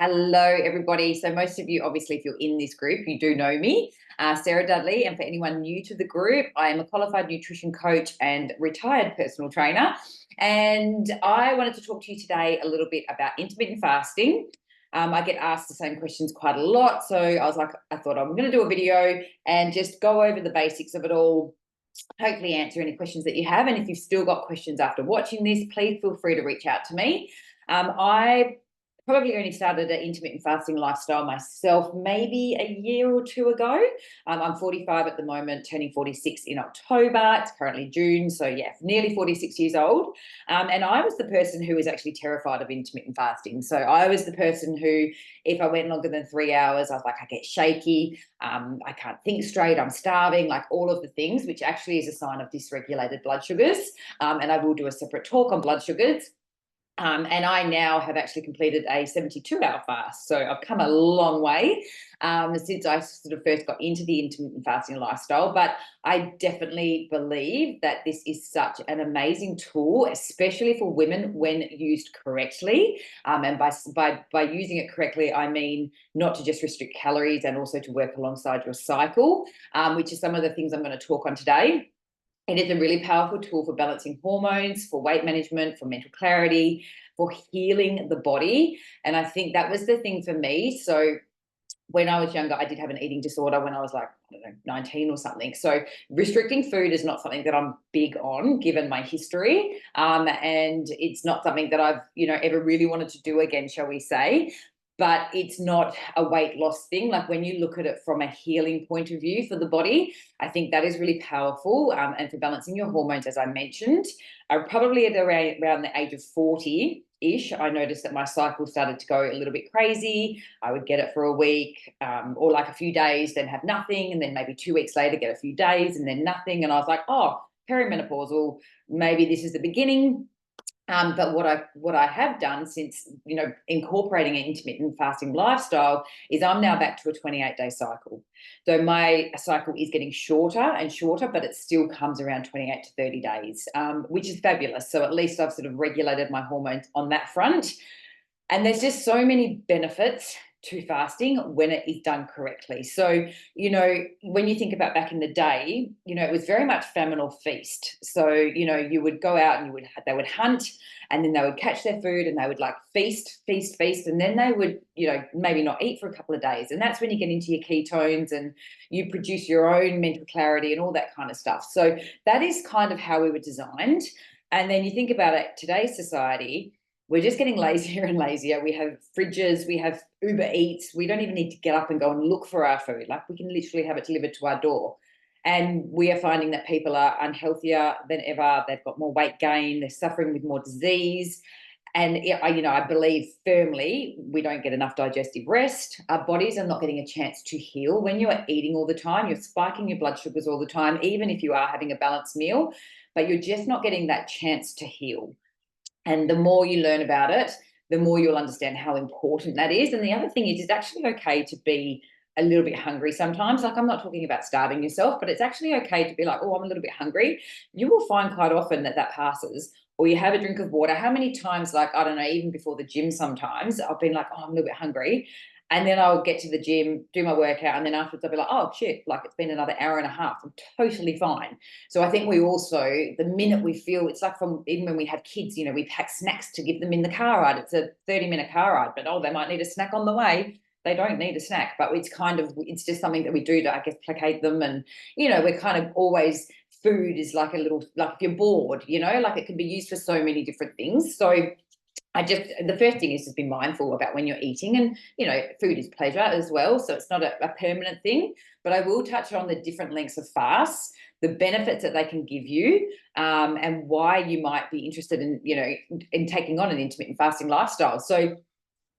Hello, everybody. So most of you, obviously, if you're in this group, you do know me, Sarah Dudley. And for anyone new to the group, I am a qualified nutrition coach and retired personal trainer. And I wanted to talk to you today a little bit about intermittent fasting. I get asked the same questions quite a lot. So I thought I'm going to do a video and just go over the basics of it all, hopefully answer any questions that you have. And if you've still got questions after watching this, please feel free to reach out to me. I probably only started an intermittent fasting lifestyle myself maybe a year or two ago. I'm 45 at the moment, turning 46 in October. It's currently June, so yeah, nearly 46 years old. And I was the person who was actually terrified of intermittent fasting. So I was the person who, if I went longer than 3 hours, I was like, I get shaky. I can't think straight. I'm starving, like all of the things, which actually is a sign of dysregulated blood sugars. And I will do a separate talk on blood sugars. And I now have actually completed a 72-hour fast. So I've come a long way since I sort of first got into the intermittent fasting lifestyle. But I definitely believe that this is such an amazing tool, especially for women when used correctly. And by using it correctly, I mean not to just restrict calories and also to work alongside your cycle, which is some of the things I'm going to talk on today. It is a really powerful tool for balancing hormones, for weight management, for mental clarity, for healing the body. And I think that was the thing for me. So when I was younger, I did have an eating disorder when I was like, I don't know, 19 or something. So restricting food is not something that I'm big on, given my history. And it's not something that I've, ever really wanted to do again, shall we say. But it's not a weight loss thing. Like when you look at it from a healing point of view for the body, I think that is really powerful. And for balancing your hormones, as I mentioned, probably at around the age of 40-ish, I noticed that my cycle started to go a little bit crazy. I would get it for a week or like a few days, then have nothing. And then maybe 2 weeks later, get a few days and then nothing. And I was like, oh, perimenopausal, maybe this is the beginning. But what I have done since incorporating an intermittent fasting lifestyle is I'm now back to a 28-day cycle. So my cycle is getting shorter and shorter, but it still comes around 28 to 30 days, which is fabulous. So at least I've sort of regulated my hormones on that front. And there's just so many benefits to fasting when it is done correctly. So, when you think about back in the day, it was very much famine or feast. So, you would go out and they would hunt and then they would catch their food and they would like feast, feast, feast. And then they would, maybe not eat for a couple of days. And that's when you get into your ketones and you produce your own mental clarity and all that kind of stuff. So that is kind of how we were designed. And then you think about it, today's society, we're just getting lazier and lazier. We have fridges, we have Uber Eats. We don't even need to get up and go and look for our food. Like we can literally have it delivered to our door. And we are finding that people are unhealthier than ever. They've got more weight gain. They're suffering with more disease. And I believe firmly we don't get enough digestive rest. Our bodies are not getting a chance to heal. When you are eating all the time, you're spiking your blood sugars all the time, even if you are having a balanced meal, but you're just not getting that chance to heal. And the more you learn about it, the more you'll understand how important that is. And the other thing is, it's actually okay to be a little bit hungry sometimes. Like I'm not talking about starving yourself, but it's actually okay to be like, oh, I'm a little bit hungry. You will find quite often that passes, or you have a drink of water. How many times, like, I don't know, even before the gym sometimes, I've been like, oh, I'm a little bit hungry. And then I'll get to the gym, do my workout, and then afterwards I'll be like, oh shit, like it's been another hour and a half. I'm totally fine. So I think we also, the minute we feel, it's like from even when we have kids, we pack snacks to give them in the car ride. It's a 30-minute car ride, but they might need a snack on the way. They don't need a snack, but it's just something that we do to, I guess, placate them. And, we're kind of always, food is like a little, like if you're bored, like it can be used for so many different things. So the first thing is to be mindful about when you're eating, and food is pleasure as well, so it's not a permanent thing. But I will touch on the different lengths of fasts, the benefits that they can give you, and why you might be interested in taking on an intermittent fasting lifestyle. So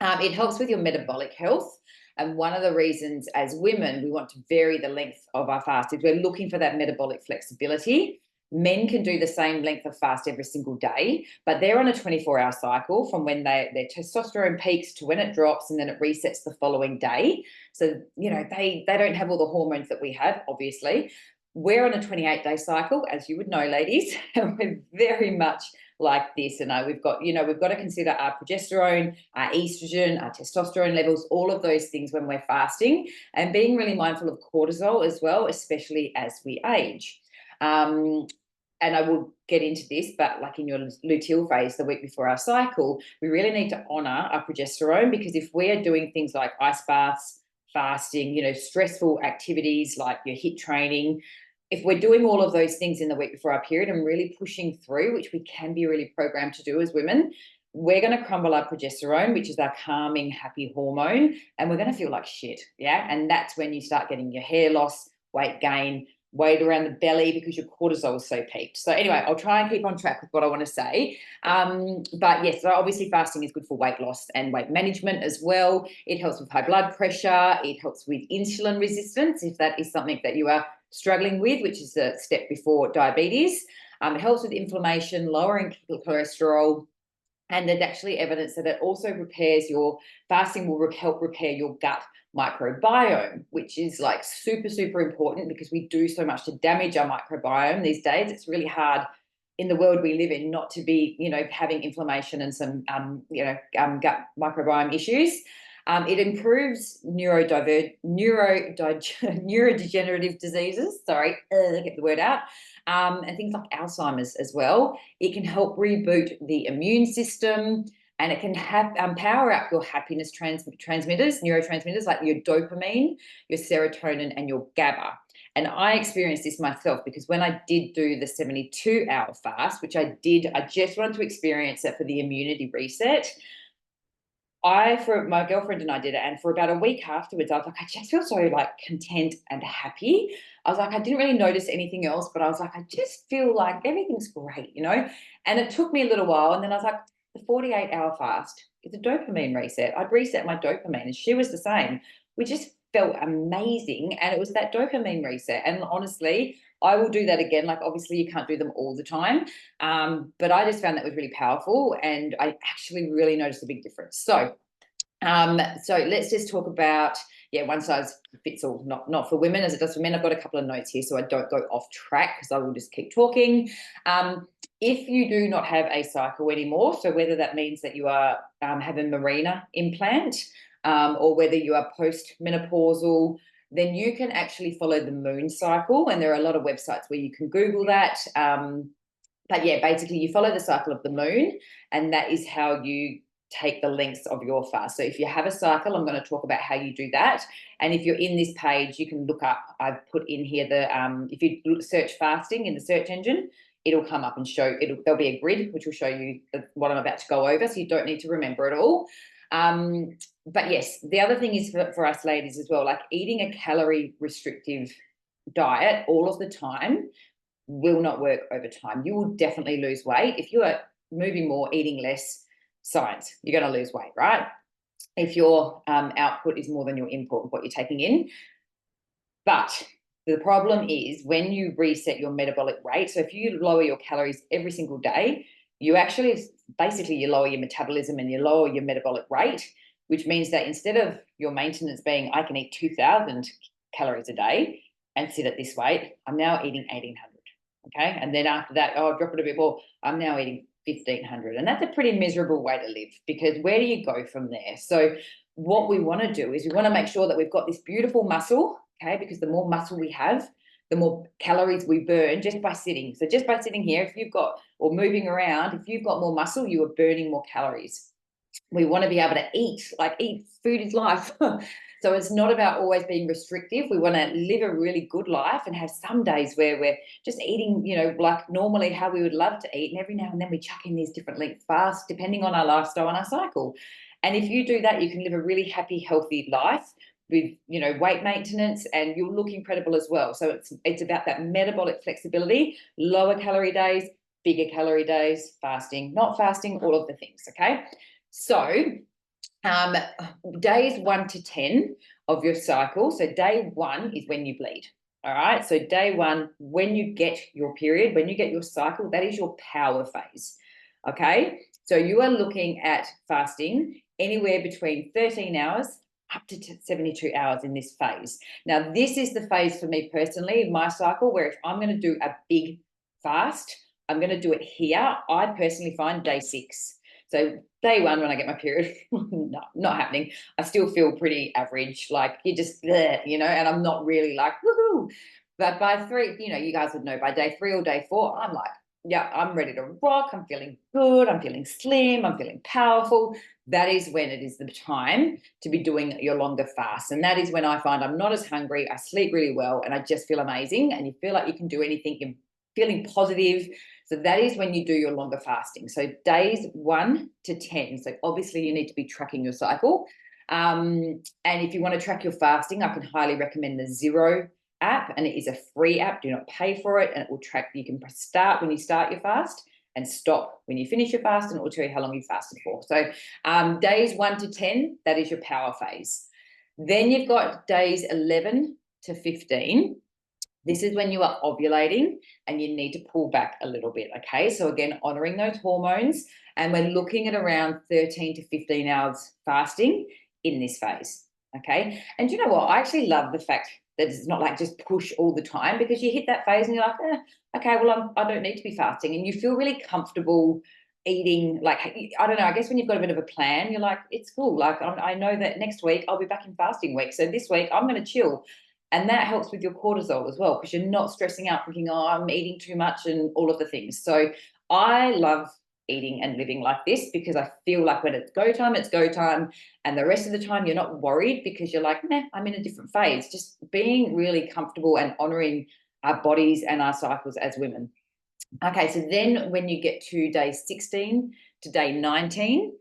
it helps with your metabolic health. And one of the reasons as women we want to vary the length of our fast is we're looking for that metabolic flexibility. Men can do the same length of fast every single day, but they're on a 24-hour cycle from when their testosterone peaks to when it drops, and then it resets the following day. So, they don't have all the hormones that we have, obviously. We're on a 28-day cycle, as you would know, ladies, and we're very much like this. And we've got to consider our progesterone, our estrogen, our testosterone levels, all of those things when we're fasting, and being really mindful of cortisol as well, especially as we age. And I will get into this, but like in your luteal phase, the week before our cycle, we really need to honor our progesterone, because if we are doing things like ice baths, fasting, stressful activities like your HIIT training, if we're doing all of those things in the week before our period and really pushing through, which we can be really programmed to do as women, we're going to crumble our progesterone, which is our calming, happy hormone, and we're going to feel like shit. Yeah. And that's when you start getting your hair loss, weight gain, weight around the belly, because your cortisol is so peaked. So anyway, I'll try and keep on track with what I want to say. But yes, so obviously fasting is good for weight loss and weight management as well. It helps with high blood pressure. It helps with insulin resistance, if that is something that you are struggling with, which is the step before diabetes. It helps with inflammation, lowering cholesterol. And there's actually evidence that it also fasting will help repair your gut microbiome, which is like super, super important, because we do so much to damage our microbiome these days. It's really hard in the world we live in not to be, having inflammation and some, gut microbiome issues. It improves neurodegenerative diseases. Sorry, get the word out. And things like Alzheimer's as well. It can help reboot the immune system, and it can power up your happiness transmitters, neurotransmitters like your dopamine, your serotonin, and your GABA. And I experienced this myself, because when I did do the 72-hour fast, which I just wanted to experience it for the immunity reset. For my girlfriend and I did it, and for about a week afterwards, I was like, I just feel so like content and happy. I was like, I didn't really notice anything else, but I was like, I just feel like everything's great, And it took me a little while, and then I was like, the 48-hour fast is a dopamine reset. I'd reset my dopamine, and she was the same. We just felt amazing, and it was that dopamine reset. And honestly, I will do that again. Like, obviously, you can't do them all the time, but I just found that was really powerful, and I actually really noticed a big difference. So let's just talk about, one size fits all, not for women as it does for men. I've got a couple of notes here so I don't go off track, because I will just keep talking. If you do not have a cycle anymore, so whether that means that you are have a Mirena implant, or whether you are post-menopausal, then you can actually follow the moon cycle. And there are a lot of websites where you can Google that. But yeah, basically you follow the cycle of the moon, and that is how you take the lengths of your fast. So if you have a cycle, I'm going to talk about how you do that. And if you're in this page, you can look up, I've put in here if you search fasting in the search engine, it'll come up and there'll be a grid which will show you what I'm about to go over, so you don't need to remember it all. But yes, the other thing is for us ladies as well, like eating a calorie restrictive diet all of the time will not work over time. You will definitely lose weight. If you are moving more, eating less, science, you're going to lose weight, right? If your output is more than your input, what you're taking in. But the problem is when you reset your metabolic rate, so if you lower your calories every single day, you actually basically you lower your metabolism and you lower your metabolic rate, which means that instead of your maintenance being, I can eat 2,000 calories a day and sit at this weight, I'm now eating 1,800. Okay. And then after that, I'll drop it a bit more. I'm now eating 1,500. And that's a pretty miserable way to live, because where do you go from there? So what we want to do is we want to make sure that we've got this beautiful muscle, okay, because the more muscle we have, the more calories we burn just by sitting. So just by sitting here, if you've got, or moving around, if you've got more muscle, you are burning more calories. We want to be able to eat, food is life. So it's not about always being restrictive. We want to live a really good life and have some days where we're just eating, like normally how we would love to eat. And every now and then we chuck in these different length fasts depending on our lifestyle and our cycle. And if you do that, you can live a really happy, healthy life with, weight maintenance, and you'll look incredible as well. So it's about that metabolic flexibility, lower calorie days, bigger calorie days, fasting, not fasting, all of the things, okay? So days 1 to 10 of your cycle. So day 1 is when you bleed. All right. So day 1, when you get your period, when you get your cycle, that is your power phase. Okay. So you are looking at fasting anywhere between 13 hours up to 72 hours in this phase. Now, this is the phase for me personally in my cycle where if I'm going to do a big fast, I'm going to do it here. I personally find day 6. So day 1, when I get my period, no, not happening. I still feel pretty average, like you're just there, you know, and I'm not really like, woohoo. But by 3, you know, you guys would know by day 3 or day 4, I'm like, yeah, I'm ready to rock. I'm feeling good. I'm feeling slim. I'm feeling powerful. That is when it is the time to be doing your longer fast. And that is when I find I'm not as hungry. I sleep really well and I just feel amazing. And you feel like you can do anything. You're feeling positive. So that is when you do your longer fasting. So days 1 to 10. So obviously you need to be tracking your cycle. And if you want to track your fasting, I can highly recommend the Zero app, and it is a free app. Do not pay for it, and it will track. You can press start when you start your fast and stop when you finish your fast, and it will tell you how long you fasted for. So days 1 to 10, that is your power phase. Then you've got days 11 to 15. This is when you are ovulating and you need to pull back a little bit. Okay. So, again, honoring those hormones. And we're looking at around 13 to 15 hours fasting in this phase. Okay. And you know what? I actually love the fact that it's not like just push all the time, because you hit that phase and you're like, okay, well, I don't need to be fasting. And you feel really comfortable eating. Like, I don't know, I guess when you've got a bit of a plan, you're like, it's cool. Like, I know that next week I'll be back in fasting week. So this week I'm going to chill. And that helps with your cortisol as well, because you're not stressing out thinking, oh, I'm eating too much and all of the things. So I love eating and living like this, because I feel like when it's go time, it's go time. And the rest of the time, you're not worried, because you're like, nah, I'm in a different phase. Just being really comfortable and honoring our bodies and our cycles as women. Okay, so then when you get to day 16 to day 19,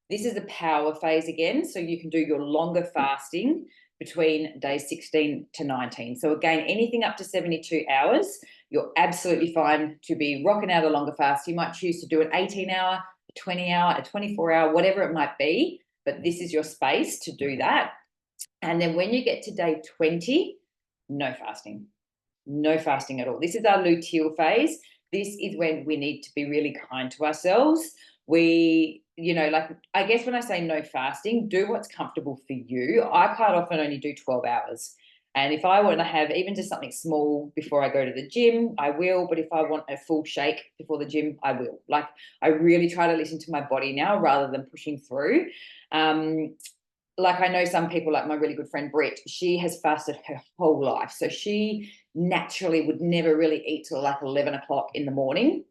this is the power phase again. So you can do your longer fasting between day 16 to 19. So again, anything up to 72 hours, you're absolutely fine to be rocking out a longer fast. You might choose to do an 18-hour, a 20-hour, a 24-hour, whatever it might be, but this is your space to do that. And then when you get to day 20, no fasting. No fasting at all. This is our luteal phase. This is when we need to be really kind to ourselves. We, you know, like, I guess when I say no fasting, do what's comfortable for you. I quite often only do 12 hours. And if I want to have even just something small before I go to the gym, I will. But if I want a full shake before the gym, I will. Like, I really try to listen to my body now rather than pushing through. Like, I know some people, like my really good friend Britt, she has fasted her whole life. So she naturally would never really eat till like 11 o'clock in the morning,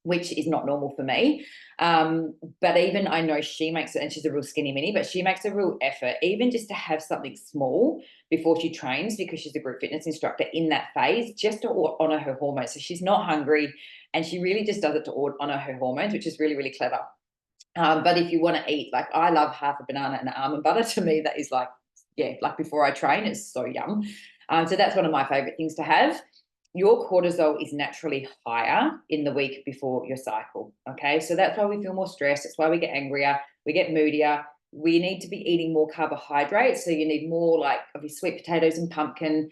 which is not normal for me. But even I know she makes it, and she's a real skinny mini, but she makes a real effort, even just to have something small before she trains, because she's a group fitness instructor in that phase, just to honor her hormones. So she's not hungry, and she really just does it to honor her hormones, which is really, really clever. But if you want to eat, like, I love half a banana and almond butter. To me, that is like, yeah, like before I train, it's so yum. So that's one of my favorite things to have. Your cortisol is naturally higher in the week before your cycle. Okay. So that's why we feel more stressed. That's why we get angrier, we get moodier. We need to be eating more carbohydrates. So you need more, like, obviously, sweet potatoes and pumpkin.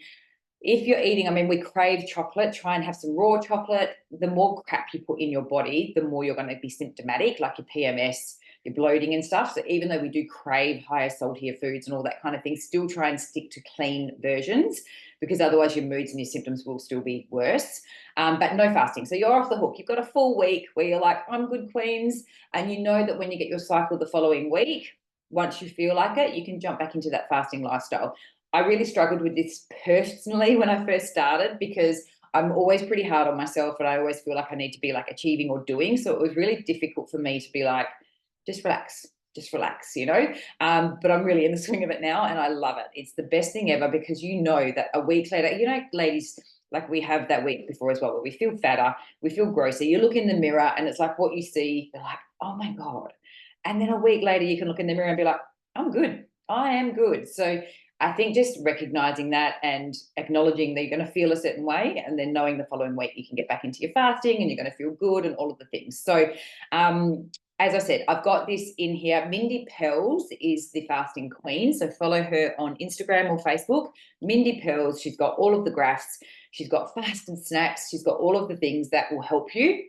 If you're eating, I mean, we crave chocolate, try and have some raw chocolate. The more crap you put in your body, the more you're going to be symptomatic, like your PMS, your bloating and stuff. So even though we do crave higher, saltier foods and all that kind of thing, still try and stick to clean versions, because otherwise your moods and your symptoms will still be worse. But no fasting. So you're off the hook. You've got a full week where you're like, I'm good, queens. And you know that when you get your cycle the following week, once you feel like it, you can jump back into that fasting lifestyle. I really struggled with this personally when I first started, because I'm always pretty hard on myself and I always feel like I need to be like achieving or doing. So it was really difficult for me to be like, just relax, you know? But I'm really in the swing of it now and I love it. It's the best thing ever, because you know that a week later, you know, ladies, like we have that week before as well, where we feel fatter, we feel grosser. You look in the mirror and it's like what you see, you're like, oh my God. And then a week later, you can look in the mirror and be like, I'm good. I am good. So I think just recognizing that and acknowledging that you're going to feel a certain way, and then knowing the following week you can get back into your fasting and you're going to feel good and all of the things. So, as I said, I've got this in here. Mindy Pelz is the fasting queen. So follow her on Instagram or Facebook. Mindy Pelz, she's got all of the graphs. She's got fast and snacks. She's got all of the things that will help you.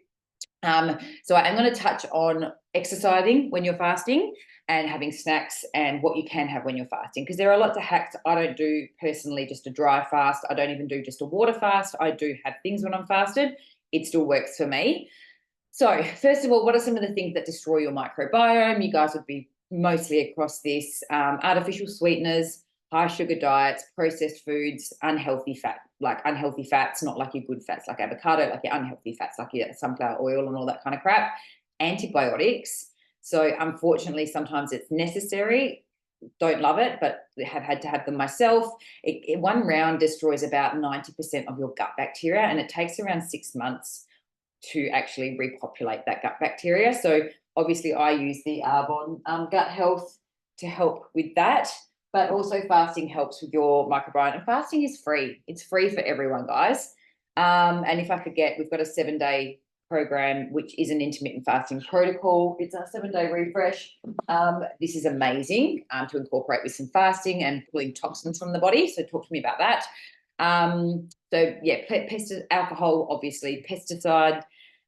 So I'm going to touch on exercising when you're fasting and having snacks and what you can have when you're fasting, because there are lots of hacks. I don't do personally just a dry fast. I don't even do just a water fast. I do have things when I'm fasted. It still works for me. So first of all, what are some of the things that destroy your microbiome? You guys would be mostly across this: artificial sweeteners, high sugar diets, processed foods, unhealthy fat, like unhealthy fats, not like your good fats like avocado, like your unhealthy fats like your sunflower oil and all that kind of crap. Antibiotics. So unfortunately, sometimes it's necessary. Don't love it, but have had to have them myself. One round destroys about 90% of your gut bacteria, and it takes around 6 months to actually repopulate that gut bacteria. So obviously I use the Arbonne Gut Health to help with that, but also fasting helps with your microbiome. And fasting is free. It's free for everyone, guys. And if I forget, we've got a 7-day program, which is an intermittent fasting protocol. It's a 7-day refresh. This is amazing to incorporate with some fasting and pulling toxins from the body. So talk to me about that. So yeah, alcohol, obviously, pesticide,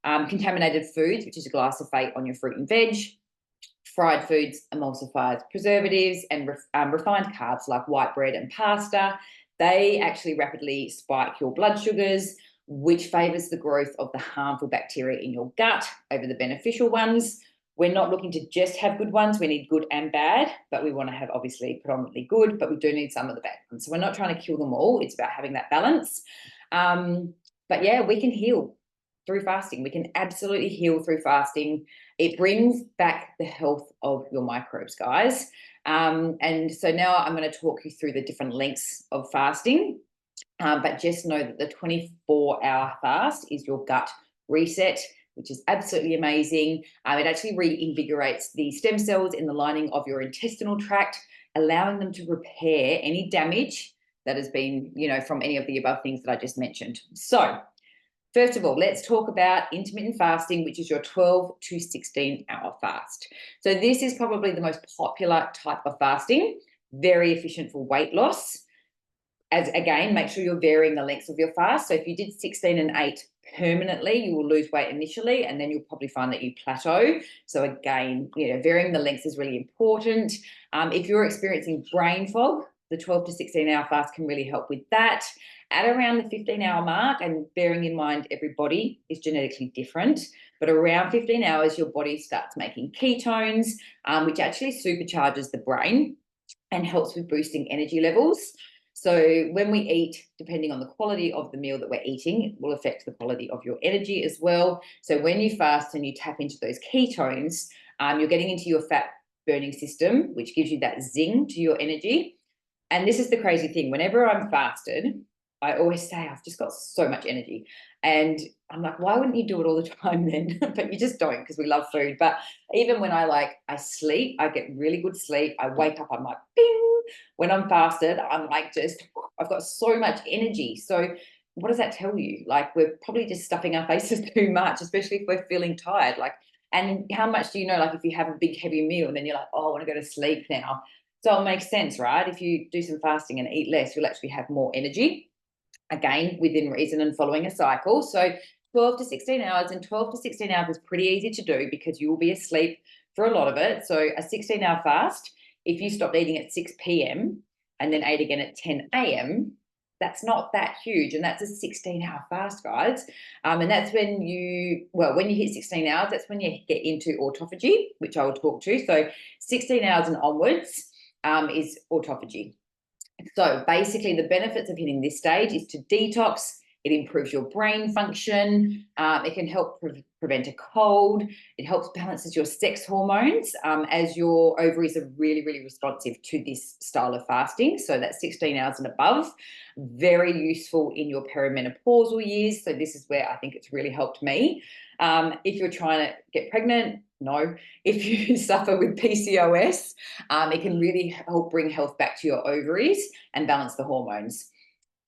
contaminated foods, which is a glyphosate on your fruit and veg, fried foods, emulsifiers, preservatives, and refined carbs like white bread and pasta. They actually rapidly spike your blood sugars, which favors the growth of the harmful bacteria in your gut over the beneficial ones. We're not looking to just have good ones. We need good and bad, but we want to have obviously predominantly good, but we do need some of the bad ones. So we're not trying to kill them all. It's about having that balance. But yeah, we can heal through fasting. We can absolutely heal through fasting. It brings back the health of your microbes, guys. And so now I'm going to talk you through the different lengths of fasting. But just know that the 24-hour fast is your gut reset, which is absolutely amazing. It actually reinvigorates the stem cells in the lining of your intestinal tract, allowing them to repair any damage that has been, from any of the above things that I just mentioned. So first of all, let's talk about intermittent fasting, which is your 12 to 16-hour fast. So this is probably the most popular type of fasting, very efficient for weight loss. As again, make sure you're varying the lengths of your fast. So if you did 16 and 8 permanently, you will lose weight initially, and then you'll probably find that you plateau. So again, varying the lengths is really important. If you're experiencing brain fog, the 12 to 16-hour fast can really help with that. At around the 15-hour mark, and bearing in mind every body is genetically different, but around 15 hours, your body starts making ketones, which actually supercharges the brain and helps with boosting energy levels. So when we eat, depending on the quality of the meal that we're eating, it will affect the quality of your energy as well. So when you fast and you tap into those ketones, you're getting into your fat burning system, which gives you that zing to your energy. And this is the crazy thing. Whenever I'm fasted, I always say, I've just got so much energy. And I'm like, why wouldn't you do it all the time then? But you just don't, because we love food. But even when I sleep, I get really good sleep. I wake up, I'm like, bing. When I'm fasted, I'm like, I've got so much energy. So what does that tell you? Like, we're probably just stuffing our faces too much, especially if we're feeling tired. And how much do you know, like if you have a big heavy meal and then you're like, oh, I want to go to sleep now. So it makes sense, right? If you do some fasting and eat less, you'll actually have more energy, again, within reason and following a cycle. So 12 to 16 hours, and 12 to 16 hours is pretty easy to do because you will be asleep for a lot of it. So a 16-hour fast, if you stopped eating at 6 p.m. and then ate again at 10 a.m., that's not that huge. And that's a 16-hour fast, guys. And that's when when you hit 16 hours, that's when you get into autophagy, which I will talk to. So 16 hours and onwards is autophagy. So basically, the benefits of hitting this stage is to detox. It improves your brain function. It can help prevent a cold. It helps balances your sex hormones, as your ovaries are really, really responsive to this style of fasting. So that's 16 hours and above. Very useful in your perimenopausal years. So this is where I think it's really helped me. If you're trying to get pregnant, no. If you suffer with PCOS, it can really help bring health back to your ovaries and balance the hormones.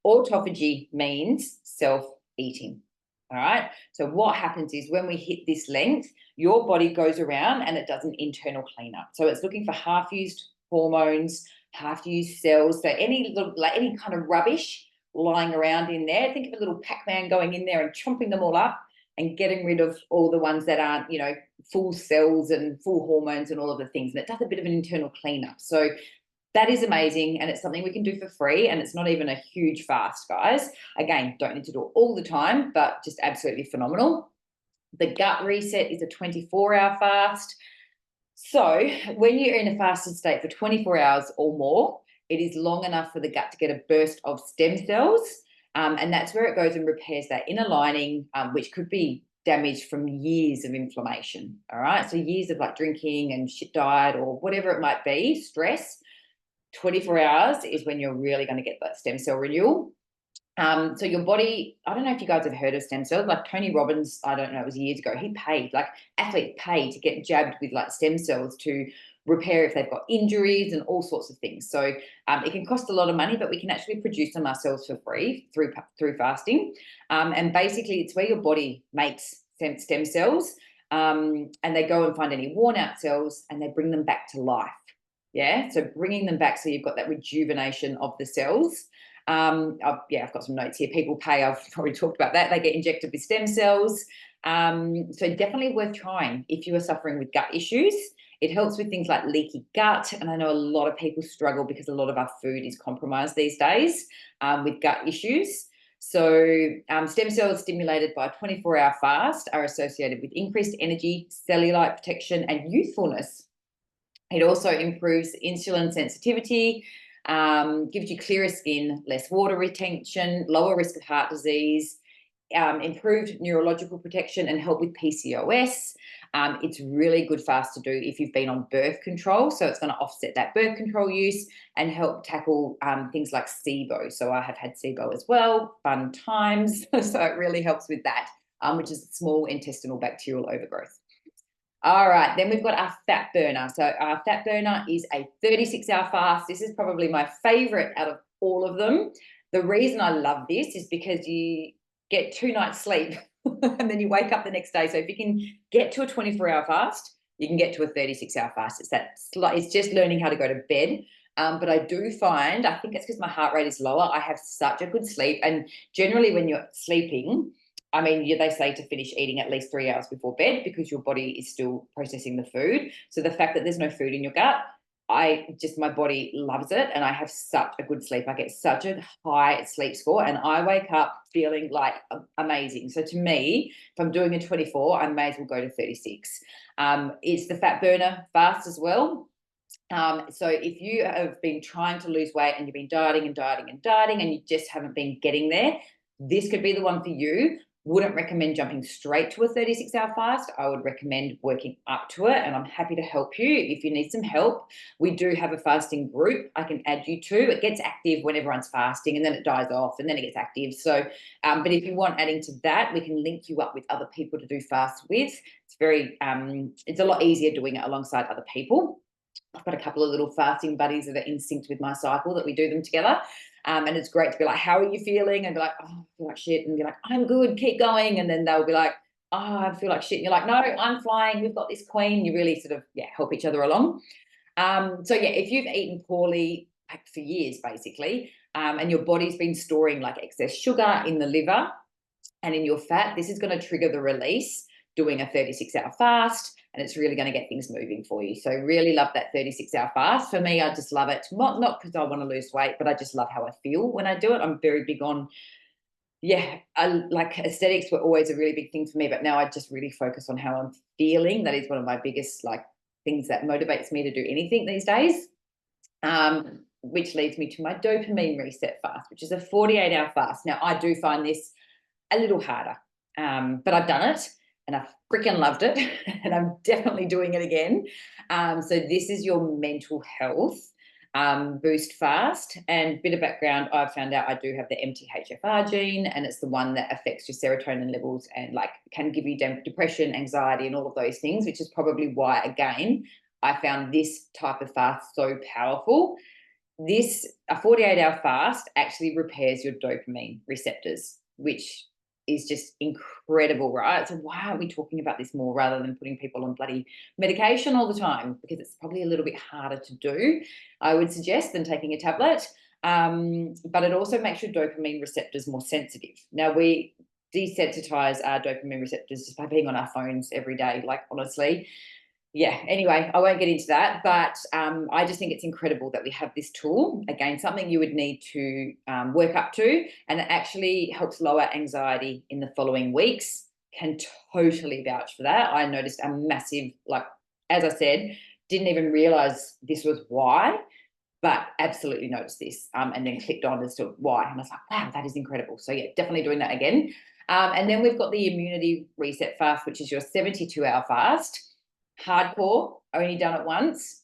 Autophagy means self-eating. All right. So what happens is when we hit this length, your body goes around and it does an internal cleanup. So it's looking for half-used hormones, half-used cells. So any kind of rubbish lying around in there, think of a little Pac-Man going in there and chomping them all up and getting rid of all the ones that aren't, full cells and full hormones and all of the things. And it does a bit of an internal cleanup. So that is amazing. And it's something we can do for free. And it's not even a huge fast, guys. Again, don't need to do it all the time, but just absolutely phenomenal. The gut reset is a 24-hour fast. So when you're in a fasted state for 24 hours or more, it is long enough for the gut to get a burst of stem cells. And that's where it goes and repairs that inner lining, which could be damaged from years of inflammation. All right. So years of like drinking and shit diet or whatever it might be, stress. 24 hours is when you're really going to get that stem cell renewal. So your body, I don't know if you guys have heard of stem cells, like Tony Robbins, I don't know, it was years ago, he paid, like athletes pay to get jabbed with like stem cells to repair if they've got injuries and all sorts of things. So it can cost a lot of money, but we can actually produce them ourselves for free through fasting. And basically it's where your body makes stem cells, and they go and find any worn out cells and they bring them back to life. Yeah, so bringing them back so you've got that rejuvenation of the cells. I've got some notes here. People pay, I've already talked about that. They get injected with stem cells. So definitely worth trying if you are suffering with gut issues. It helps with things like leaky gut. And I know a lot of people struggle because a lot of our food is compromised these days with gut issues. So stem cells stimulated by a 24-hour fast are associated with increased energy, cellulite protection, and youthfulness. It also improves insulin sensitivity, gives you clearer skin, less water retention, lower risk of heart disease, improved neurological protection, and help with PCOS. It's really good fast to do if you've been on birth control. So it's going to offset that birth control use and help tackle things like SIBO. So I have had SIBO as well, fun times. So it really helps with that, which is small intestinal bacterial overgrowth. All right, then we've got our fat burner. So our fat burner is a 36-hour fast. This is probably my favorite out of all of them. The reason I love this is because you get 2 nights sleep and then you wake up the next day. So if you can get to a 24-hour fast, you can get to a 36-hour fast. It's just learning how to go to bed. But I do find, I think it's because my heart rate is lower, I have such a good sleep. And generally when you're sleeping, I mean, they say to finish eating at least 3 hours before bed because your body is still processing the food. So the fact that there's no food in your gut, my body loves it and I have such a good sleep. I get such a high sleep score and I wake up feeling like amazing. So to me, if I'm doing a 24, I may as well go to 36. It's the fat burner fast as well. So if you have been trying to lose weight and you've been dieting and you just haven't been getting there, this could be the one for you. Wouldn't recommend jumping straight to a 36-hour fast. I would recommend working up to it, and I'm happy to help you if you need some help. We do have a fasting group I can add you to. It gets active when everyone's fasting, and then it dies off, and then it gets active. So, but if you want adding to that, we can link you up with other people to do fasts with. It's a lot easier doing it alongside other people. I've got a couple of little fasting buddies that are in sync with my cycle that we do them together. And it's great to be like, how are you feeling? And be like, oh, I feel like shit. And be like, I'm good, keep going. And then they'll be like, oh, I feel like shit. And you're like, no, I'm flying. We've got this queen. You really sort of, help each other along. If you've eaten poorly for years, basically, and your body's been storing like excess sugar in the liver and in your fat, this is going to trigger the release doing a 36-hour fast. And it's really going to get things moving for you. So really love that 36-hour fast. For me, I just love it. Not because I want to lose weight, but I just love how I feel when I do it. I'm very big on, like aesthetics were always a really big thing for me, but now I just really focus on how I'm feeling. That is one of my biggest like things that motivates me to do anything these days. Which leads me to my dopamine reset fast, which is a 48-hour fast. Now I do find this a little harder, but I've done it. And I freaking loved it, and I'm definitely doing it again. So this is your mental health boost fast. And bit of background, I've found out I do have the MTHFR gene, and it's the one that affects your serotonin levels and like can give you depression, anxiety, and all of those things, which is probably why, again, I found this type of fast so powerful. A 48-hour fast actually repairs your dopamine receptors, which is just incredible, right? So why aren't we talking about this more rather than putting people on bloody medication all the time? Because it's probably a little bit harder to do, I would suggest, than taking a tablet. But it also makes your dopamine receptors more sensitive. Now, we desensitize our dopamine receptors just by being on our phones every day, like honestly. Anyway, I won't get into that, but I just think it's incredible that we have this tool. Again, something you would need to work up to, and it actually helps lower anxiety in the following weeks. can totally vouch for that. I noticed a massive, like, as I said, didn't even realize this was why, but absolutely noticed this, and then clicked on as to why. And I was like, wow, that is incredible. So yeah, definitely doing that again. And then we've got the immunity reset fast, which is your 72-hour fast. Hardcore, only done it once.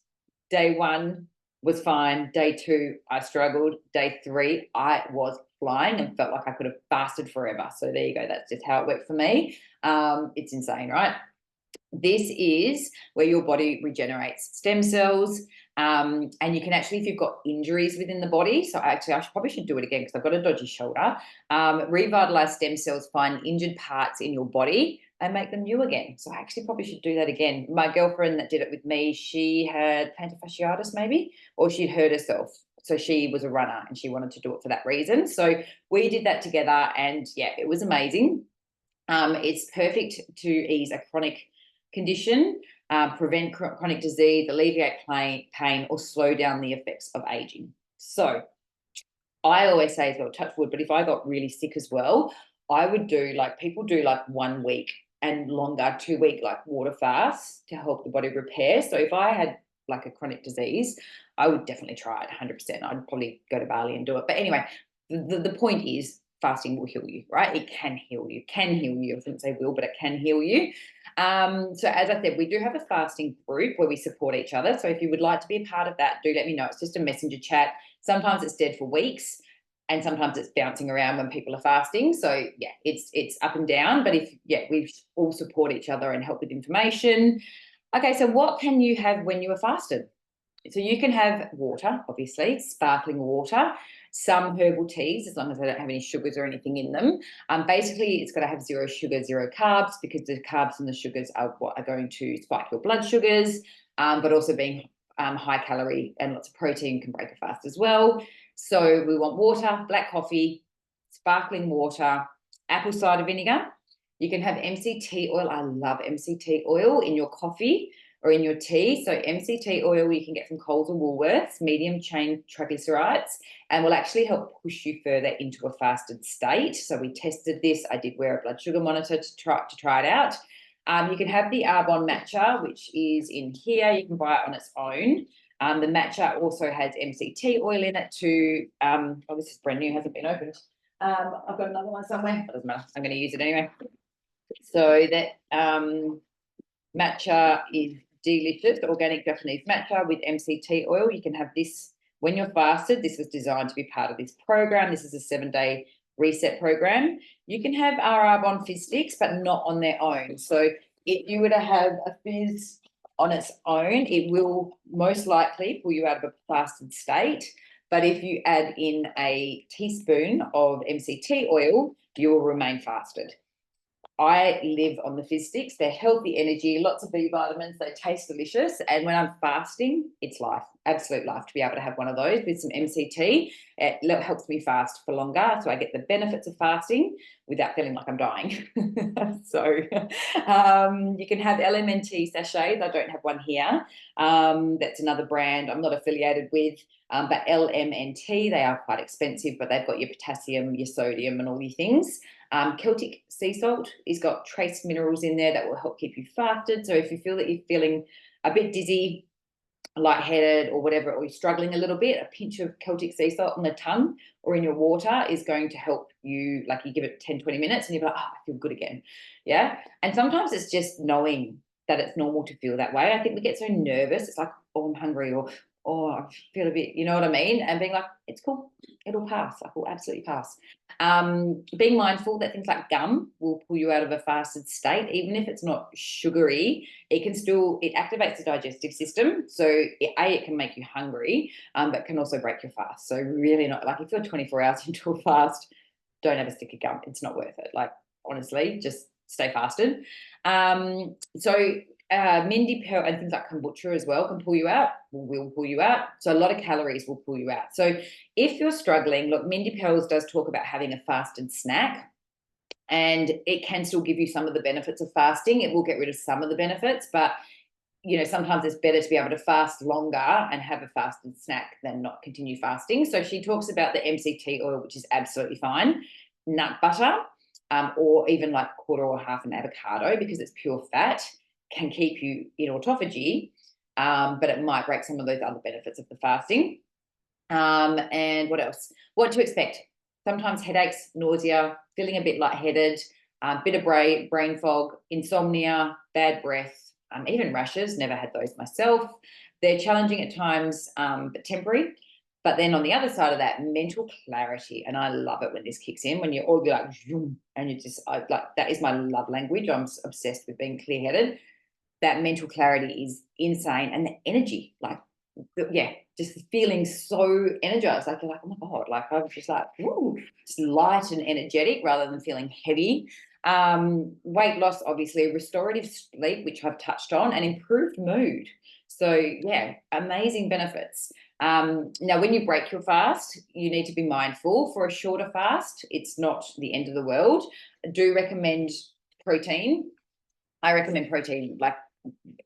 Day one was fine. Day two, I struggled. Day three, I was flying and felt like I could have fasted forever. So there you go. That's just how it worked for me. It's insane, right? This is where your body regenerates stem cells. And you can actually, if you've got injuries within the body, so actually I probably should do it again because I've got a dodgy shoulder. Revitalize stem cells, find injured parts in your body and make them new again. So I actually probably should do that again. My girlfriend that did it with me, she had plantar fasciitis maybe, or she'd hurt herself. So she was a runner and she wanted to do it for that reason. So we did that together and yeah, it was amazing. It's perfect to ease a chronic condition, prevent chronic disease, alleviate pain, or slow down the effects of aging. So I always say as well, touch wood, but if I got really sick as well, I would do like people do like 1 week and longer, 2 week like water fasts to help the body repair. So if I had like a chronic disease, I would definitely try it 100%. I'd probably go to Bali and do it. But anyway, the point is fasting will heal you, right? It can heal you, can heal you. I shouldn't say will, but it can heal you. So as I said, we do have a fasting group where we support each other. So if you would like to be a part of that, do let me know. It's just a messenger chat. Sometimes it's dead for weeks and sometimes it's bouncing around when people are fasting. So yeah, it's up and down. But if we all support each other and help with information. Okay, so what can you have when you are fasted? So you can have water, obviously, sparkling water, some herbal teas, as long as they don't have any sugars or anything in them. Basically, it's got to have 0 sugar, 0 carbs, because the carbs and the sugars are what are going to spike your blood sugars, but also being high calorie and lots of protein can break a fast as well. So we want water, black coffee, sparkling water, apple cider vinegar. You can have MCT oil. I love MCT oil in your coffee or in your tea. So MCT oil you can get from Coles or Woolworths, medium chain triglycerides, and will actually help push you further into a fasted state. So we tested this. I did wear a blood sugar monitor to try it out. You can have the Arbonne matcha, which is in here. You can buy it on its own. The matcha also has MCT oil in it too. Oh, this is brand new, hasn't been opened. I've got another one somewhere. It doesn't matter. I'm going to use it anyway. So that matcha is delicious, organic Japanese matcha with MCT oil. You can have this when you're fasted. This was designed to be part of this program. This is a 7-day reset program. You can have our Arbonne fizz sticks, but not on their own. So if you were to have a fizz on its own, it will most likely pull you out of a fasted state. But if you add in a teaspoon of MCT oil, you will remain fasted. I live on the fizz sticks. They're healthy energy, lots of B vitamins. They taste delicious. And when I'm fasting, it's life, absolute life to be able to have one of those with some MCT. It helps me fast for longer. So I get the benefits of fasting without feeling like I'm dying. So you can have LMNT sachets. I don't have one here. That's another brand I'm not affiliated with. But LMNT, they are quite expensive, but they've got your potassium, your sodium, and all your things. Celtic sea salt has got trace minerals in there that will help keep you fasted. So if you feel that you're feeling a bit dizzy, lightheaded, or whatever, or you're struggling a little bit, a pinch of Celtic sea salt on the tongue or in your water is going to help you. Like you give it 10-20 minutes and you're like, oh, I feel good again. Yeah. And sometimes it's just knowing that it's normal to feel that way. I think we get so nervous. It's like, oh, I'm hungry, or oh, I feel a bit, you know what I mean? And being like, it's cool, it'll pass. Like, will absolutely pass. Being mindful that things like gum will pull you out of a fasted state, even if it's not sugary, it activates the digestive system. So it can make you hungry, but can also break your fast. So really not, like if you're 24 hours into a fast, don't have a stick of gum. It's not worth it. Like, honestly, just stay fasted. Mindy Pearl and things like kombucha as well can pull you out, will pull you out. So a lot of calories will pull you out. So if you're struggling, look, Mindy Pearls does talk about having a fasted snack, and it can still give you some of the benefits of fasting. It will get rid of some of the benefits, but you know, sometimes it's better to be able to fast longer and have a fasted snack than not continue fasting. So she talks about the MCT oil, which is absolutely fine. Nut butter. or even like a quarter or half an avocado, because it's pure fat, can keep you in autophagy, but it might break some of those other benefits of the fasting. And what else? What to expect? Sometimes headaches, nausea, feeling a bit lightheaded, a bit of brain fog, insomnia, bad breath, even rashes. Never had those myself. They're challenging at times, but temporary. But then on the other side of that, mental clarity. And I love it when this kicks in, when you're all like, and you just, like, that is my love language. I'm obsessed with being clear headed. That mental clarity is insane. And the energy, like, yeah, just feeling so energized. Like, you're like, oh my God, like, I was just like, woo, just light and energetic rather than feeling heavy. Weight loss, obviously, restorative sleep, which I've touched on, and improved mood. So, yeah, amazing benefits. Now, when you break your fast, you need to be mindful. For a shorter fast, it's not the end of the world. I do recommend protein. I recommend protein like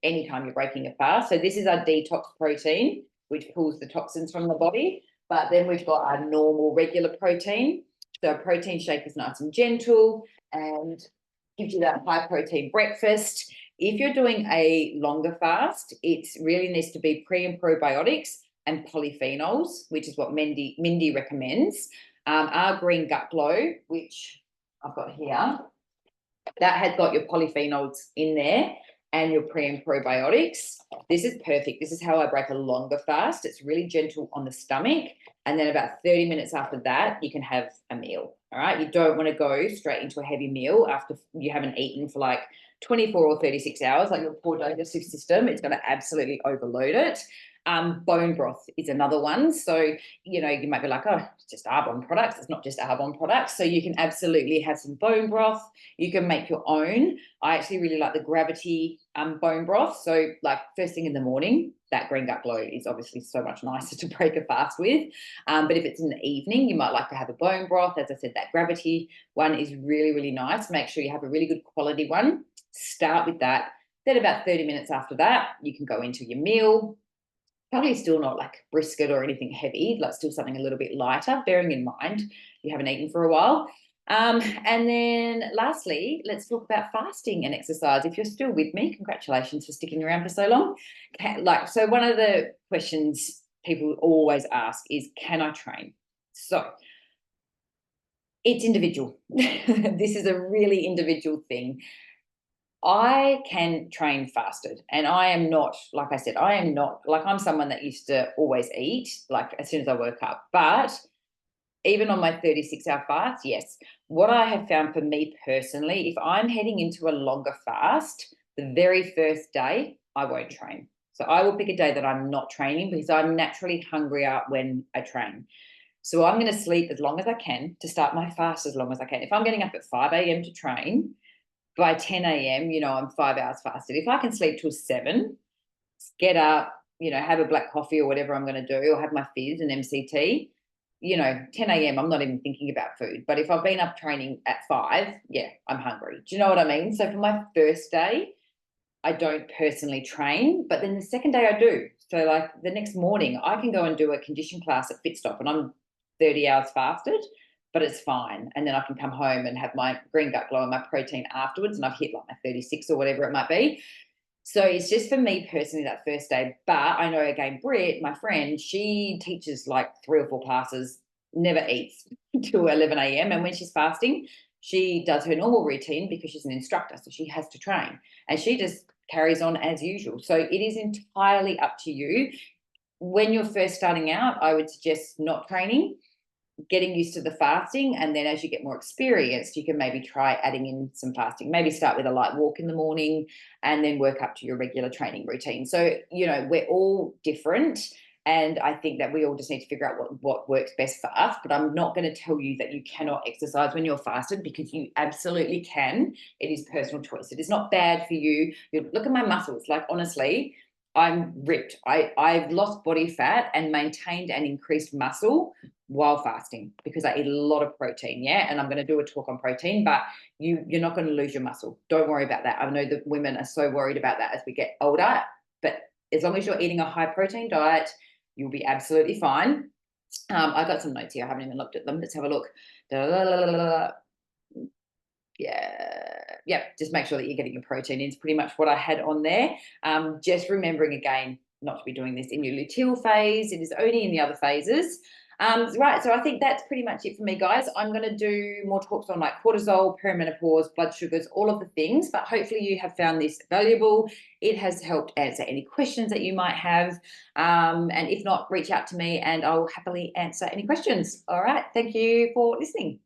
anytime you're breaking a fast. So this is our detox protein, which pulls the toxins from the body. But then we've got our normal regular protein. So a protein shake is nice and gentle and gives you that high protein breakfast. If you're doing a longer fast, it really needs to be pre and probiotics and polyphenols, which is what Mindy recommends. Our Green Gut Glow, which I've got here, that has got your polyphenols in there and your pre and probiotics. This is perfect. This is how I break a longer fast. It's really gentle on the stomach. And then about 30 minutes after that, you can have a meal. All right. You don't want to go straight into a heavy meal after you haven't eaten for like 24 or 36 hours. Like, your poor digestive system, it's going to absolutely overload it. Bone broth is another one. So, you might be like, oh, it's just Arbonne products. It's not just Arbonne products. So you can absolutely have some bone broth. You can make your own. I actually really like the Gravity bone broth. So, like, first thing in the morning, that Green Gut Glow is obviously so much nicer to break a fast with. But if it's in the evening, you might like to have a bone broth. As I said, that Gravity one is really, really nice. Make sure you have a really good quality one. Start with that. Then about 30 minutes after that, you can go into your meal. Probably still not like brisket or anything heavy, like still something a little bit lighter, bearing in mind you haven't eaten for a while. And then lastly, let's talk about fasting and exercise. If you're still with me, congratulations for sticking around for so long. So one of the questions people always ask is, can I train? So it's individual. This is a really individual thing. I can train fasted, and I am not, like I said, I am not like, I'm someone that used to always eat like as soon as I woke up. But even on my 36-hour fast, yes, what I have found for me personally, if I'm heading into a longer fast, the very first day, I won't train. So I will pick a day that I'm not training, because I'm naturally hungrier when I train. So I'm going to sleep as long as I can to start my fast as long as I can. If I'm getting up at 5 a.m. to train, by 10 a.m., I'm 5 hours fasted. If I can sleep till 7, get up, have a black coffee or whatever I'm going to do, or have my fizz and MCT, 10 a.m., I'm not even thinking about food. But if I've been up training at 5, yeah, I'm hungry. Do you know what I mean? So for my first day, I don't personally train, but then the second day I do. So like the next morning, I can go and do a condition class at Fitstop, and I'm 30 hours fasted, but it's fine. And then I can come home and have my Green Gut Glow and my protein afterwards, and I've hit like my 36 or whatever it might be. So it's just for me personally that first day. But I know, again, Britt, my friend, she teaches like 3 or 4 classes, never eats till 11 a.m. And when she's fasting, she does her normal routine because she's an instructor, so she has to train, and she just carries on as usual. So it is entirely up to you. When you're first starting out, I would suggest not training, getting used to the fasting, and then as you get more experienced, you can maybe try adding in some fasting. Maybe start with a light walk in the morning and then work up to your regular training routine. So, we're all different, and I think that we all just need to figure out what works best for us. But I'm not going to tell you that you cannot exercise when you're fasted, because you absolutely can. It is personal choice. It is not bad for you. Look at my muscles. Like, honestly, I'm ripped. I've lost body fat and maintained and increased muscle while fasting, because I eat a lot of protein. Yeah. And I'm going to do a talk on protein, but you're not going to lose your muscle. Don't worry about that. I know that women are so worried about that as we get older, but as long as you're eating a high protein diet, you'll be absolutely fine. I got some notes here. I haven't even looked at them. Let's have a look. Yeah, just make sure that you're getting your protein in. It's pretty much what I had on there. Just remembering again not to be doing this in your luteal phase. It is only in the other phases. Right, so I think that's pretty much it for me, guys. I'm going to do more talks on like cortisol, perimenopause, blood sugars, all of the things, but hopefully you have found this valuable. It has helped answer any questions that you might have. And if not, reach out to me and I'll happily answer any questions. All right, thank you for listening.